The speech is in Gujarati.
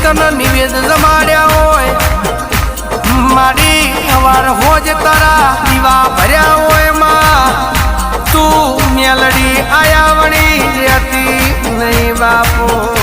તને નિવેદ જમાડ્યા હોય મારી અવાર હોજ તારા દીવા ભર્યા હોય માં તું મેલડી આયા વણી રહેતી નહીં બાપો